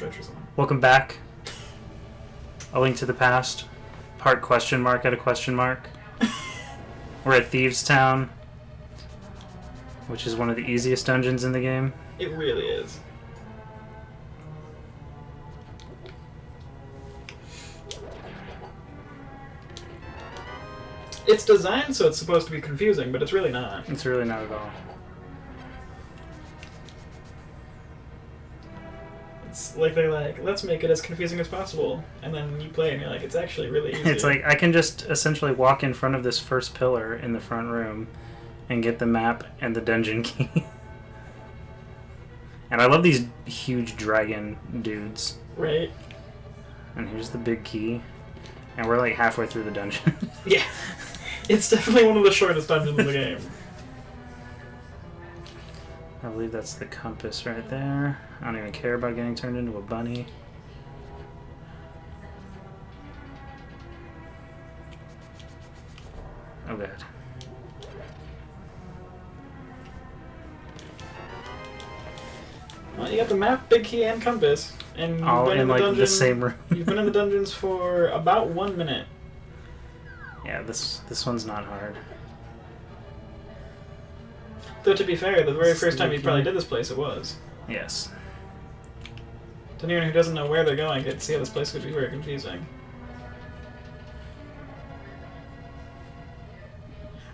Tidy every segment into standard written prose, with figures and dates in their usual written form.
stretch or something. Welcome back. A Link to the Past. Part question mark at a question mark. We're at Thieves Town, which is one of the easiest dungeons in the game. It really is. It's designed so it's supposed to be confusing, but it's really not. It's really not at all. It's like they're like, let's make it as confusing as possible, and then you play and you're like, it's actually really easy. It's like, I can just essentially walk in front of this first pillar in the front room and get the map and the dungeon key. And I love these huge dragon dudes. Right. And here's the big key. And we're like halfway through the dungeon. Yeah. It's definitely one of the shortest dungeons in the game. I believe that's the compass right there. I don't even care about getting turned into a bunny. Oh god. Well, you got the map, big key, and compass. And you've All been in the like dungeon, the same room. You've been in the dungeons for about 1 minute. Yeah, this one's not hard. Though to be fair, the very first time you probably did this place, it was. Yes. To anyone who doesn't know where they're going, could see how this place could be very confusing.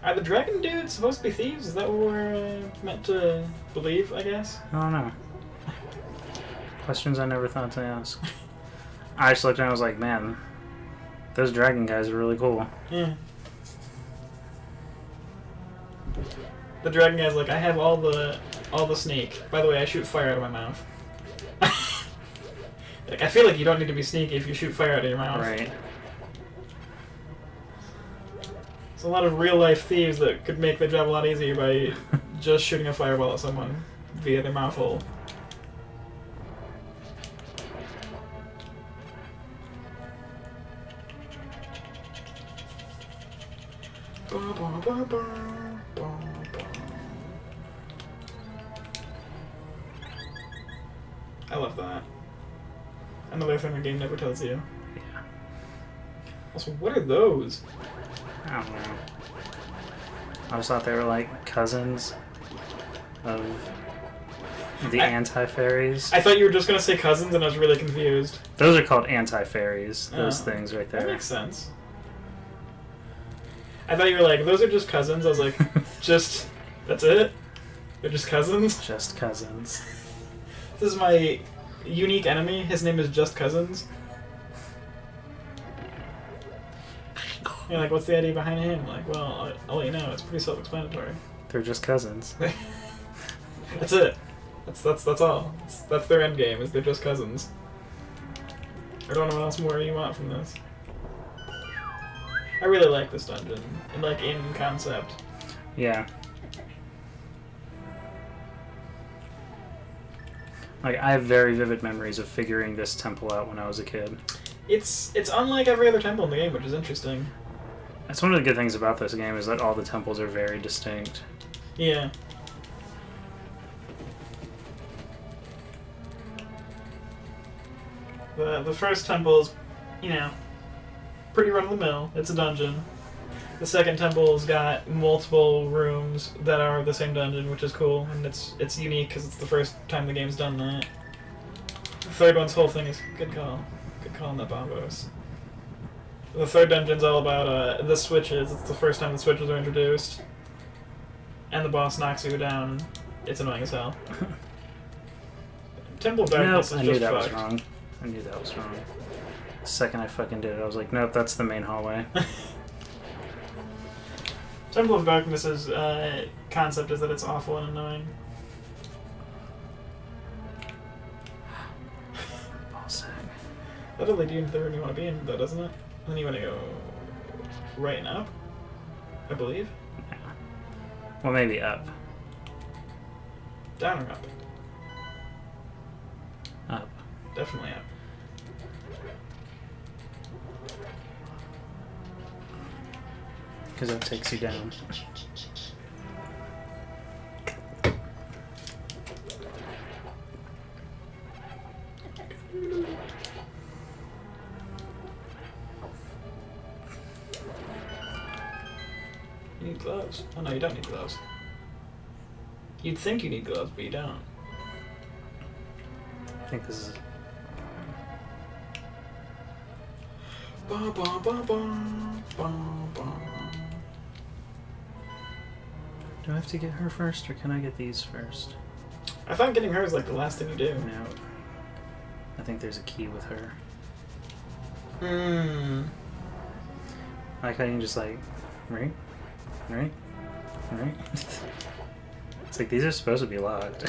Are the dragon dudes supposed to be thieves? Is that what we're meant to believe, I guess? I don't know. Questions I never thought to ask. I just looked and I was like, man, those dragon guys are really cool. Yeah. The dragon guy's like, I have all the sneak. By the way, I shoot fire out of my mouth. Like, I feel like you don't need to be sneaky if you shoot fire out of your mouth. Right. There's a lot of real life thieves that could make their job a lot easier by just shooting a fireball at someone via their mouth hole. I love that. Another thing the game never tells you. Yeah. Also, what are those? I don't know. I just thought they were like cousins of the anti-fairies. I thought you were just gonna say cousins, and I was really confused. Those are called anti-fairies. Those things right there. That makes sense. I thought you were like, those are just cousins. I was like, just that's it? They're just cousins? Just cousins. This is my unique enemy. His name is Just Cousins. You're like, what's the idea behind him? Like, well, I'll let you know. It's pretty self-explanatory. They're just cousins. That's it. That's all. That's their end game. Is they're just cousins. I don't know what else more you want from this. I really like this dungeon, like in concept. Yeah. Like, I have very vivid memories of figuring this temple out when I was a kid. It's unlike every other temple in the game, which is interesting. That's one of the good things about this game, is that all the temples are very distinct. Yeah. The first temple is, you know, pretty run-of-the-mill. It's a dungeon. The second temple's got multiple rooms that are the same dungeon, which is cool, and it's unique because it's the first time the game's done that. The third one's whole thing is good call on the bombos. The third dungeon's all about the switches. It's the first time the switches are introduced, and the boss knocks you down. It's annoying as hell. Temple of Darkness Nope, is I knew just that fucked. was wrong. I knew that was wrong. The second I fucking did it, I was like, nope, that's the main hallway. Temple of Darkness's concept is that it's awful and annoying. That'll lead you into the room you want to be in, though, doesn't it? And then you want to go right and up, I believe. Yeah. Well, maybe up. Down or up? Up. Definitely up. Because that takes you down. need gloves. Oh no, you don't need gloves. You'd think you need gloves, but you don't. I think this is... Ba, ba, ba, ba, ba, ba. Do I have to get her first, or can I get these first? I thought getting her is like the last thing you do. No. I think there's a key with her. Hmm. I like how you can just like... Right? Right? Right? It's like, these are supposed to be locked.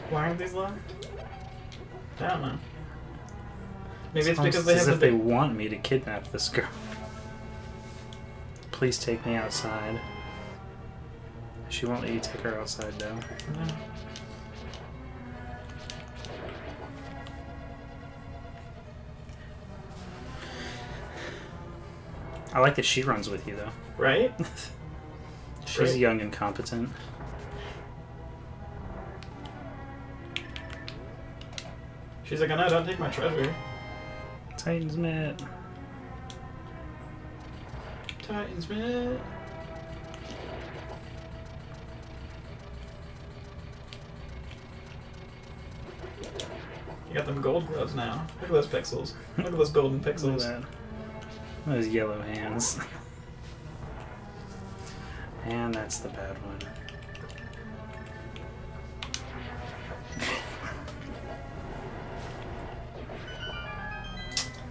Why aren't these locked? I don't know. Maybe it's almost because they as have if the they want me to kidnap this girl. Please take me outside. She won't let you take her outside, though. No. I like that she runs with you, though. Right? She's Right. young and competent. She's like, oh no, don't take my treasure. Titan's Mitt. Titan's Mitt. You got them gold gloves now. Look at those pixels. Look at those golden Look at pixels. that. Those yellow hands. And that's the bad one.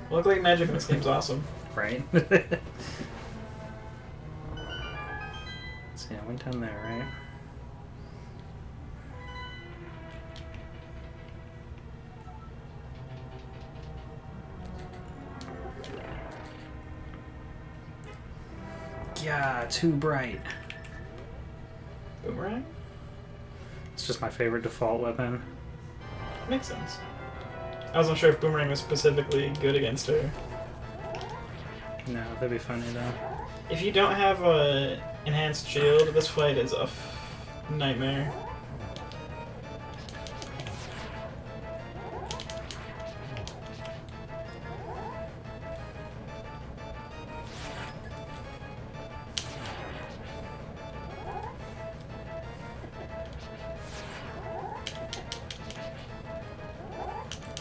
Luckily, magic in this game's awesome. Right? So yeah, I went down there, right? Yeah, too bright. Boomerang? It's just my favorite default weapon. Makes sense. I wasn't sure if Boomerang was specifically good against her. No, that'd be funny though. If you don't have a enhanced shield, this fight is a nightmare.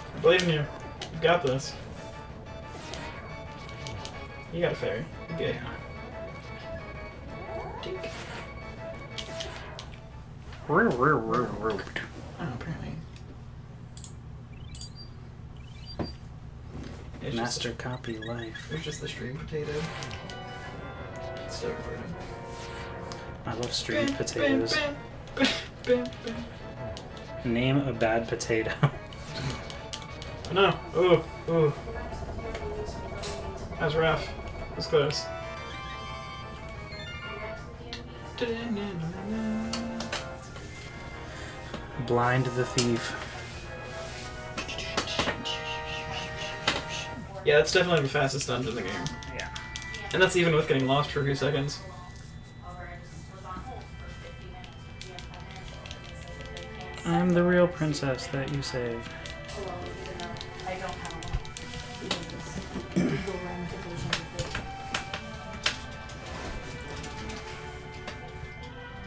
I believe in you. You've got this. You got a fairy. You're good. Dink. Oh, apparently. It's Master copy life. There's just the stream potato. It's still recording. I love stringed potatoes. Bam. Name a bad potato. No. Ooh. That was rough. It was close. Blind the thief. Yeah, that's definitely the fastest dungeon in the game. Yeah. And that's even with getting lost for a few seconds. I'm the real princess that you saved.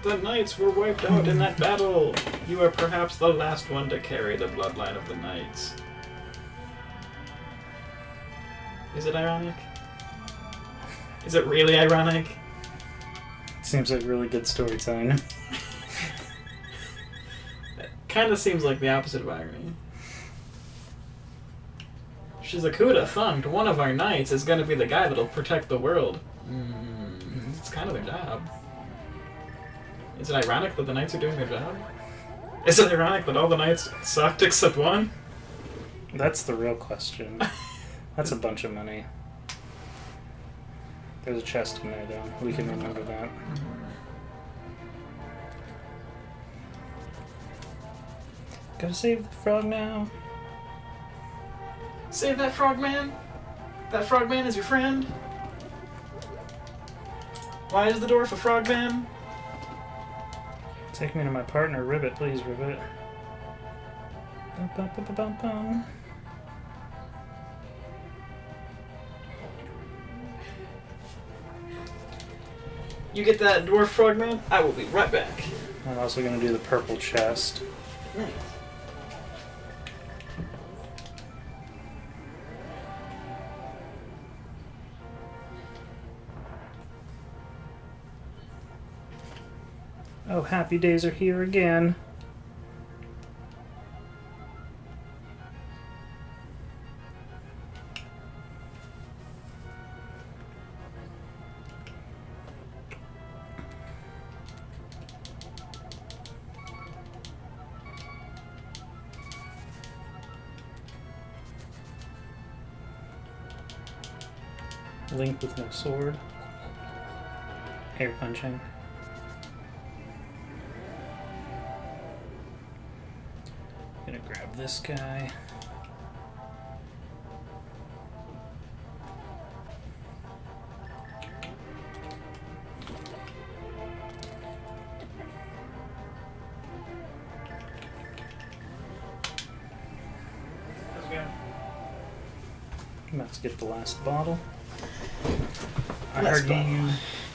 The knights were wiped out in that battle. You are perhaps the last one to carry the bloodline of the knights. Is it ironic? Is it really ironic? Seems like really good storytelling. Kind of seems like the opposite of irony. She's like, who would have thunk one of our knights is going to be the guy that'll protect the world? It's kind of their job. Is it ironic that the knights are doing their job? Is it ironic that all the knights sucked except one? That's the real question. That's a bunch of money. There's a chest in there, though. We can remember that. Gotta save the frog now. Save that frogman. That frogman is your friend. Why is the dwarf a frogman? Take me to my partner, Ribbit, please, Ribbit. Bum, bum, bum, bum, bum. You get that dwarf frogman, I will be right back. I'm also going to do the purple chest. Nice. Oh, happy days are here again. Link with no sword. Air punching. Gonna grab this guy. Let's get the last bottle. I Last heard bottle. you.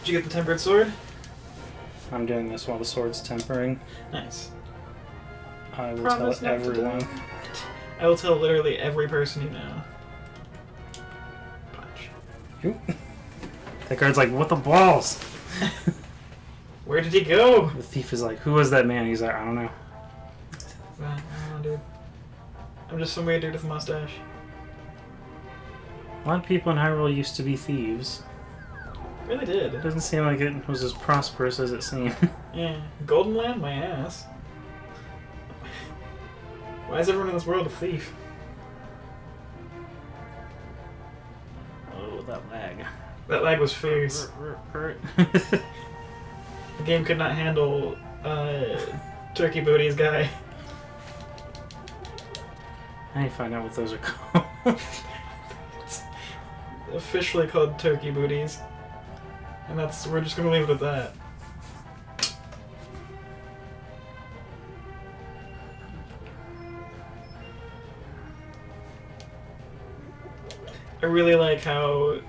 Did you get the tempered sword? I'm doing this while the sword's tempering. Nice. I will Promise tell not to everyone. die. I will tell literally every person you know. Punch. Oop. That guard's like, what the balls? Where did he go? The thief is like, who was that man? He's like, I don't know. I don't know, dude. I'm just some weird dude with a mustache. A lot of people in Hyrule used to be thieves. Really did. It doesn't seem like it was as prosperous as it seemed. Yeah. Golden Land, my ass. Why is everyone in this world a thief? Oh, that lag. That lag was fierce. The game could not handle Turkey Booty's guy. I need to find out what those are called. It's officially called Turkey Booties. And we're just gonna leave it at that. I really like how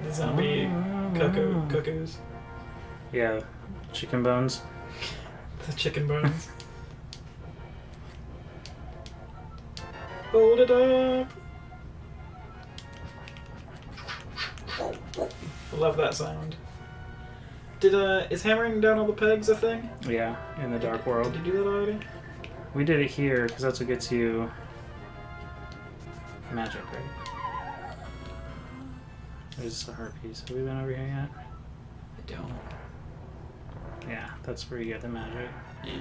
the zombie cuckoos, Yeah, chicken bones. the chicken bones. Hold it up. Love that sound. Is hammering down all the pegs a thing? Yeah, in the Dark World. Did you do that already? We did it here because that's what gets you magic, right? There's the heart piece. Have we been over here yet? I don't. Yeah, that's where you get the magic. Yeah.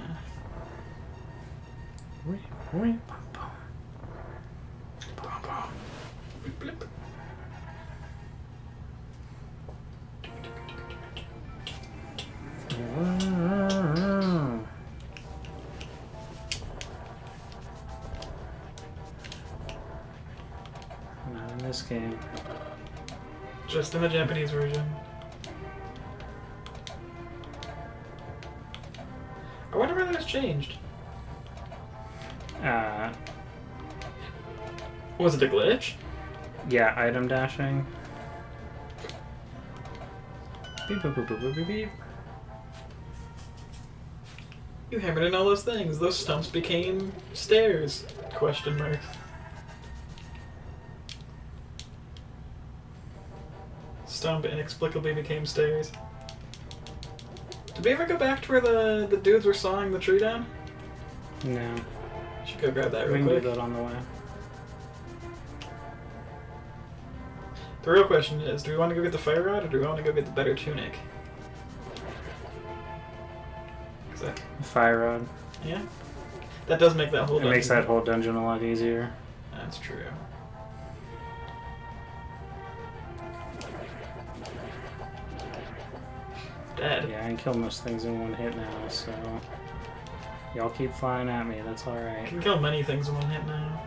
Blip. Not in this game. Just in the Japanese version. I wonder whether it's changed. Was it a glitch? Yeah, item dashing. Beep, boop, boop, boop, boop, beep, beep. You hammered in all those things. Those stumps became stairs. Question mark. Stump inexplicably became stairs. Did we ever go back to where the dudes were sawing the tree down? No. Should go grab that We real can do quick. that on the way. The real question is, do we want to go get the fire rod or do we want to go get the better tunic? Fire rod. Yeah? That does make that whole It dungeon. makes that whole dungeon a lot easier. That's true. Dead. Yeah, I can kill most things in one hit now, so y'all keep flying at me, that's I alright. can kill many things in one hit now.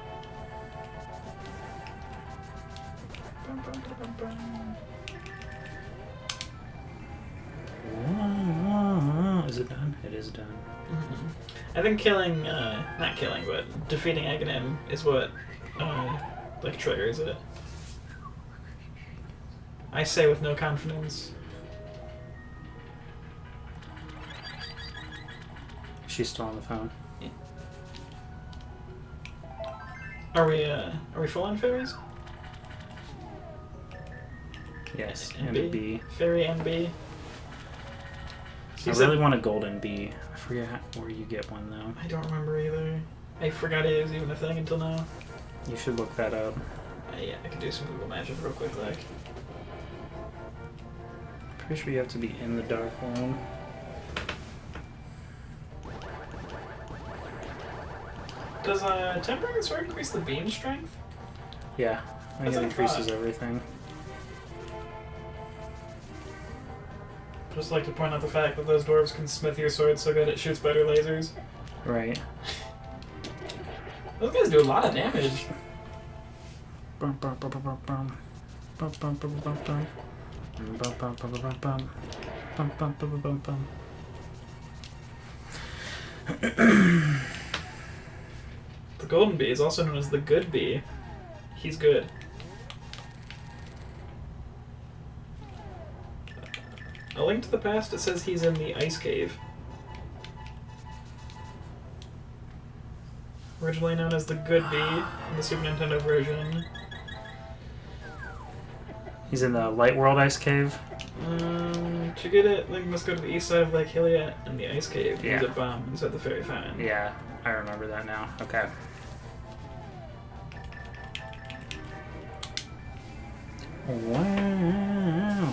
Is it done? It is done. I think killing, not killing, but defeating Aghanim is what, like, triggers it. I say with no confidence. She's still on the phone. Are we full on fairies? Yes, And and a bee. Fairy and bee. I really want a golden bee. I forget where you get one though. I don't remember either. I forgot it was even a thing until now. You should look that up. Yeah, I can do some Google Magic real quick, like. Pretty sure you have to be in the dark room. Does tempering the sword increase the beam strength? Yeah, I think That's it what I increases thought. everything. Just like to point out the fact that those dwarves can smith your sword so good it shoots better lasers. Right. Those guys do a lot of damage. Bum, bum, bum, bum, bum, bum. Bum, bum, bum, bum, bum. Bum, bum, bum, bum, bum, bum. Bum, bum, bum, bum, bum. The golden bee is also known as the good bee. He's good. A Link to the Past, it says he's in the ice cave. Originally known as the good bee in the Super Nintendo version. He's in the Light World Ice Cave. To get it, Link must go to the east side of Lake Hylia and the ice cave. Yeah. Use a bomb inside the fairy fountain. Yeah, I remember that now. Okay. Wow.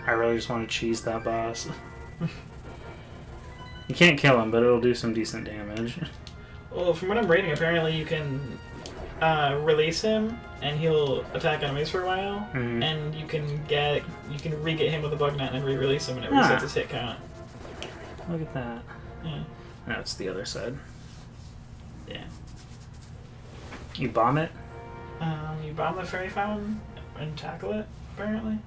I really just want to cheese that boss. You can't kill him, but it'll do some decent damage. Well, from what I'm reading, apparently you can release him and he'll attack enemies for a while, Mhm. and you can re-get him with a bug net and then re-release him and it resets his hit count. Look at that. Yeah. No, it's the other side. Yeah. You bomb it? You bomb the fairy fountain and tackle it, apparently.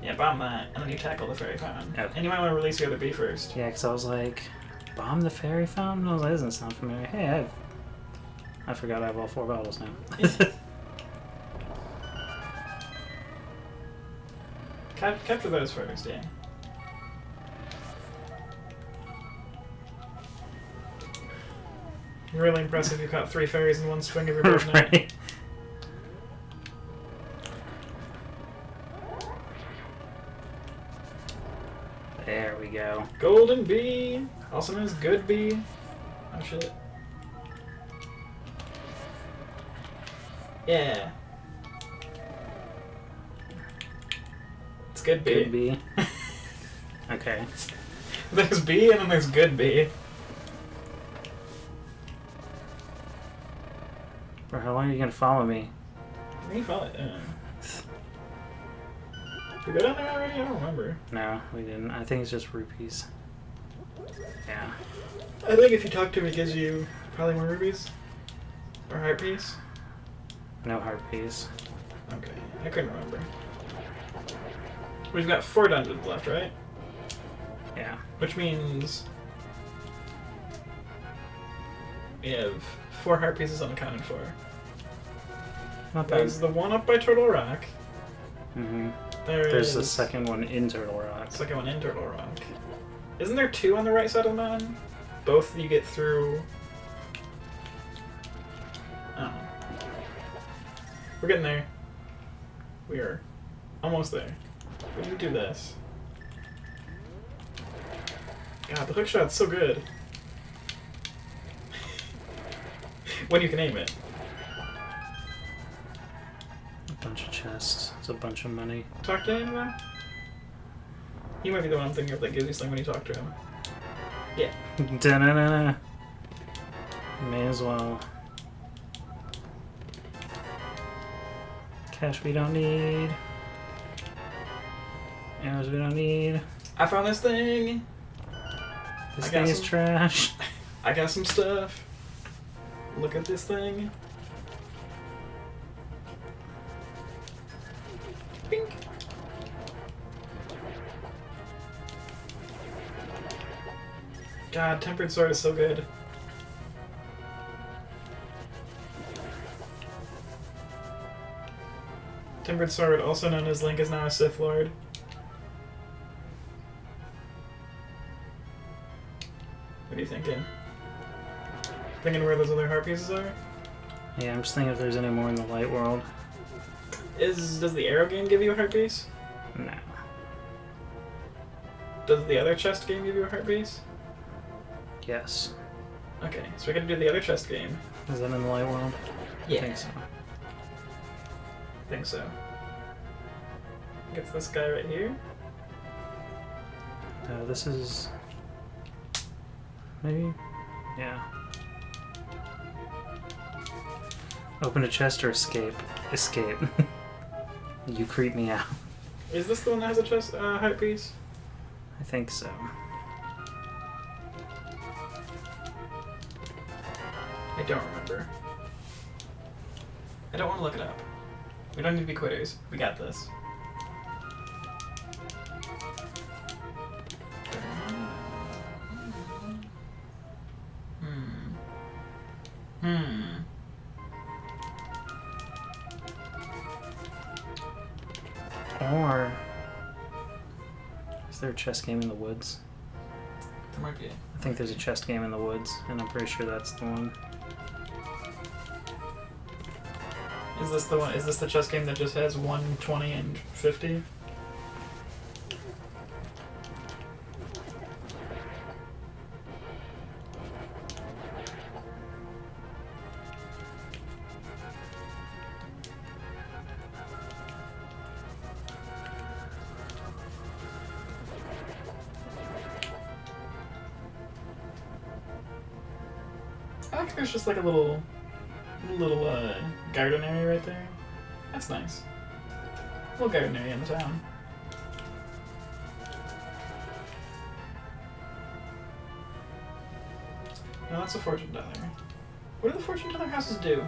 Yeah, bomb that, and then you tackle the fairy fountain. Okay. And you might want to release the other bee first. Yeah, because I was like, bomb the fairy fountain? I was like, that doesn't sound familiar. Hey, I forgot I have all 4 bottles now. Capture those first, yeah. Really impressive you caught 3 fairies in one swing of your bug net. Right. There we go. Golden bee, also known as good bee. Oh shit. Yeah. It's good bee. Good bee. Okay. There's bee and then there's good bee. For how long are you gonna follow me? What do you call it? Did we go down there already? I don't remember. No, we didn't. I think it's just rupees. Yeah. I think if you talk to him, he gives you probably more rubies. Or heart piece. No heart piece. Okay, I couldn't remember. We've got 4 dungeons left, right? Yeah. Which means we have 4 heart pieces unaccounted for. Not bad. There's the one up by Turtle Rock. Mm-hmm. There's the second one in Turtle Rock. second one in Turtle Rock. Isn't there 2 on the right side of the mountain? Both you get through. Oh. We're getting there. We are almost there. When you do this. God, the hook shot's so good. When you can aim it. A bunch of chests. It's a bunch of money. Talk to anyone? He might be the one I'm thinking of that gives you something when you talk to him. Yeah. Da-na-na-na. May as well. Cash we don't need. Arrows we don't need. I found this thing! This I thing got is some- trash. I got some stuff. Look at this thing. Bink. God, Tempered Sword is so good. Tempered Sword, also known as Link is now a Sith Lord. Thinking where those other heart pieces are? Yeah, I'm just thinking if there's any more in the light world. Does the arrow game give you a heart piece? No. Does the other chest game give you a heart piece? Yes. Okay, so we gotta do the other chest game. Is that in the light world? Yeah. I think so. I think so. Gets this guy right here. This is... maybe? Yeah. Open a chest or escape? Escape. You creep me out. Is this the one that has a chest heart piece? I think so. I don't remember. I don't want to look it up. We don't need to be quitters. We got this. Or... is there a chess game in the woods? There might be. I think there's a chess game in the woods, and I'm pretty sure that's the one. Is this the one? Is this the chess game that just has 1, 20, and 50? I think there's just like a little garden area right there. That's nice. Little garden area in the town. No, that's a fortune teller. What do the fortune teller houses do?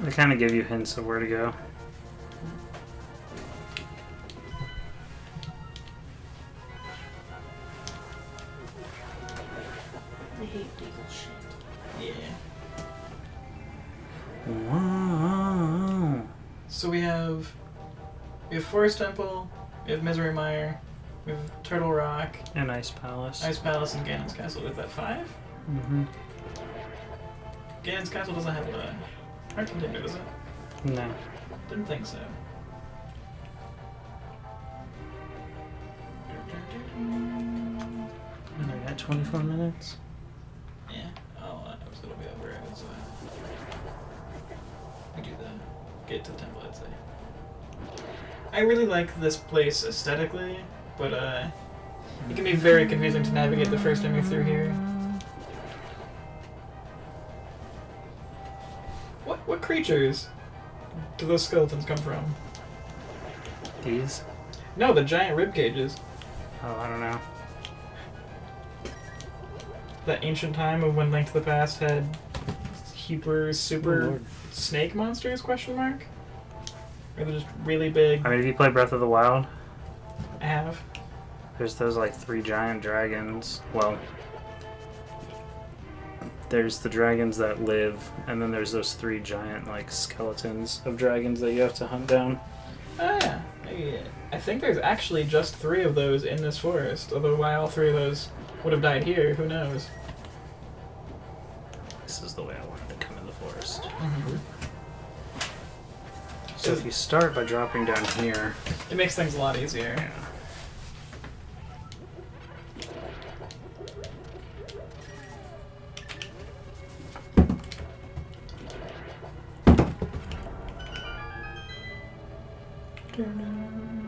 They kind of give you hints of where to go. I hate legal shit. Yeah. Wow. So we have Forest Temple, we have Misery Mire, we have Turtle Rock, And Ice Palace. Ice Palace, and Ganon's Castle. Is that 5? Mm-hmm. Ganon's Castle doesn't have a heart container, does it? No. Didn't think so. And they're at 24 minutes. Yeah. Oh, it'll be over as we do the get to the temple, I'd say. I really like this place aesthetically, but it can be very confusing to navigate the first time you're through here. What creatures do those skeletons come from? These? No, the giant rib cages. Oh, I don't know. That ancient time of when Link to the Past had super Oh, Lord. snake monsters? Question mark. Or they're just really big. I mean, if you play Breath of the Wild, I have. there's those like 3 giant dragons. Well, there's the dragons that live, and then there's those 3 giant like skeletons of dragons that you have to hunt down. Oh yeah. Maybe. I think there's actually just 3 of those in this forest. Although why all 3 of those would have died here, who knows? This is the way I wanted to come in the forest. Mm-hmm. So if you start by dropping down here, It makes things a lot easier. yeah.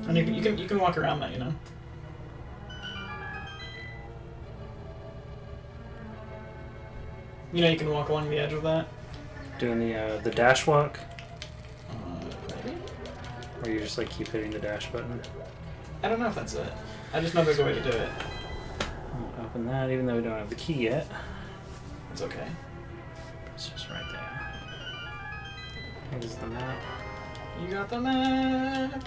And you can walk around that, you know. You know, you can walk along the edge of that. Doing the dash walk, Maybe? or you just like keep hitting the dash button. I don't know if that's it. I just know there's a way to do it. I'll open that, even though we don't have the key yet. It's okay. It's just right there. Here's the map. You got the map.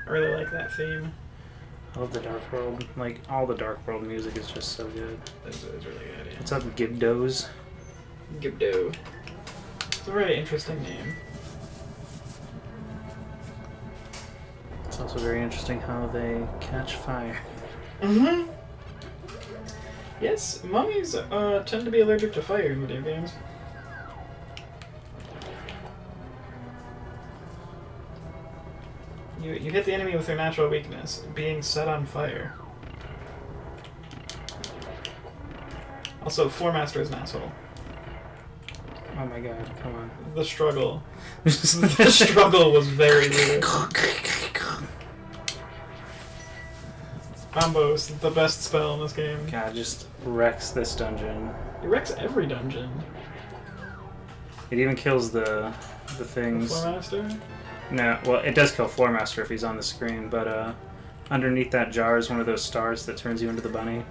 I really like that theme. I love the Dark World. Like, all the Dark World music is just so good. It's really good, yeah. What's up, Gibdos? Gibdo. It's a very interesting name. It's also very interesting how they catch fire. Mm-hmm. Yes, mummies tend to be allergic to fire in video games. You hit the enemy with their natural weakness, being set on fire. Also, Floor Master is an asshole. Oh my god, come on. The struggle. The struggle was very weird. Combo's the best spell in this game. God, just wrecks this dungeon. It wrecks every dungeon. It even kills the The things. Floor Master? No, well, it does kill Floor Master if he's on the screen, but underneath that jar is one of those stars that turns you into the bunny.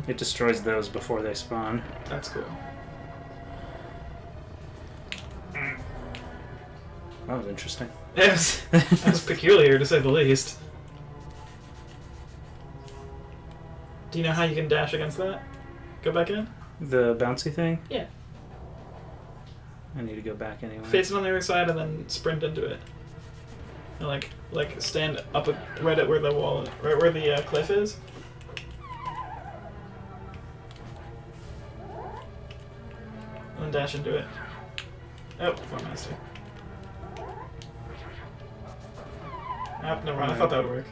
It destroys those before they spawn. That's cool. That was interesting. That was peculiar, to say the least. Do you know how you can dash against that? Go back in? The bouncy thing? Yeah. I need to go back anyway. Face it on the other side and then sprint into it. And like stand up right at where the wall, right where the cliff is. And then dash into it. Oh, Floor Master. Oh, never mind. I thought that would work.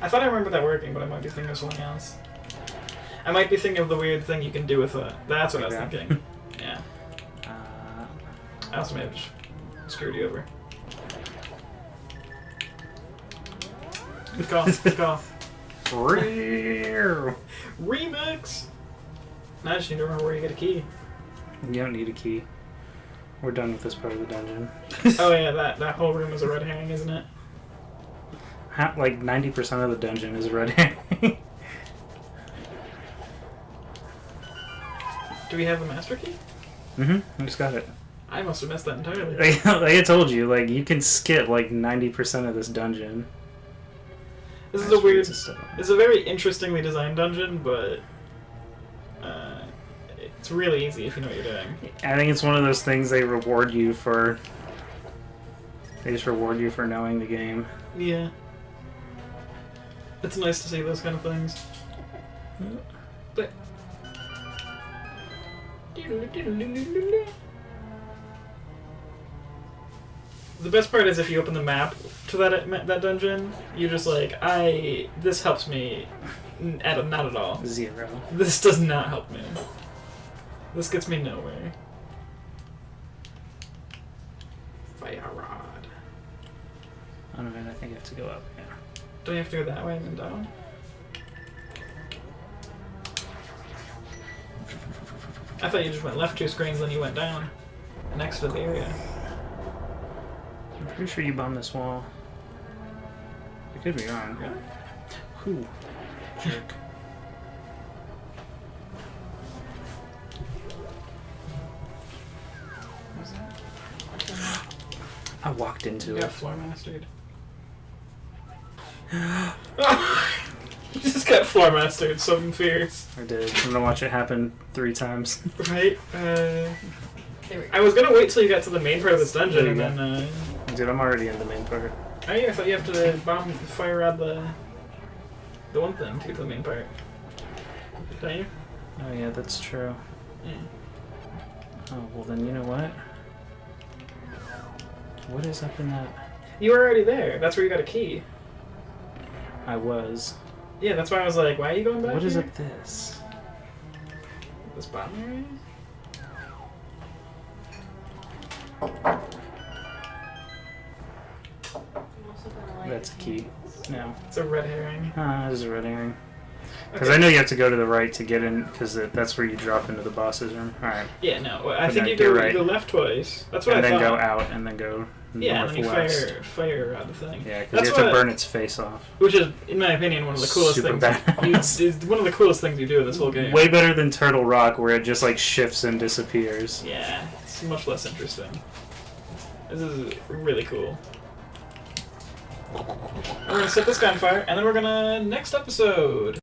I thought I remembered that working, but I might be thinking of something else. I might be thinking of the weird thing you can do with it. That's what I was thinking. Yeah. I also may have just screwed you over. Good call. Good call. Remix! Now I just need to remember where you get a key. You don't need a key. We're done with this part of the dungeon. Oh yeah, that whole room is a red herring, isn't it? Like 90% of the dungeon is red herring. Do we have the master key? I just got it. I must have missed that entirely. Like I told you, like you can skip like 90% of this dungeon. This is a weird... It's a very interestingly designed dungeon, but... it's really easy if you know what you're doing. I think it's one of those things they reward you for. They just reward you for knowing the game. Yeah. It's nice to see those kind of things. But... The best part is if you open the map to that dungeon, you're just like, this helps me not at all. 0. This does not help me. This gets me nowhere. Fire rod. Oh no, I think I have to go up. Yeah. Don't you have to go that way and then down? I thought you just went left 2 screens, then you went down and exited the area. I'm pretty sure you bombed this wall. I could be wrong. Really? Whew. Jerk. What's that? I walked into You it. got floor mastered. You just got floor mastered, so I'm fierce. I did. I'm gonna watch it happen 3 times. Right? There we go. I was gonna wait till you got to the main part of this dungeon There and you then, Dude, I'm already in the main part. oh yeah, I thought you have to fire rod the one thing to get to the main part. Don't you? Oh yeah, that's true. Yeah. Oh, well then you know what? What is up in that? You were already there. That's where you got a key. I was. Yeah, that's why I was like, why are you going back What is here? up this? This bottom area? I'm also gonna light That's a key. No. It's a red herring. Ah, this is a red herring. Because Okay. I know you have to go to the right to get in, because that's where you drop into the boss's room. Alright. Yeah, no. I But think no, you you're go, right. you go left twice. That's what And I then thought. go out, and then go Yeah, and then you northwest. fire the thing. Yeah, because That's you have to what- burn its face off. Which is, in my opinion, one of the coolest Super things. badass. It's one of the coolest things you do in this whole game. Way better than Turtle Rock, where it just like shifts and disappears. Yeah, it's much less interesting. This is really cool. We're gonna set this gunfire, and then we're gonna next episode.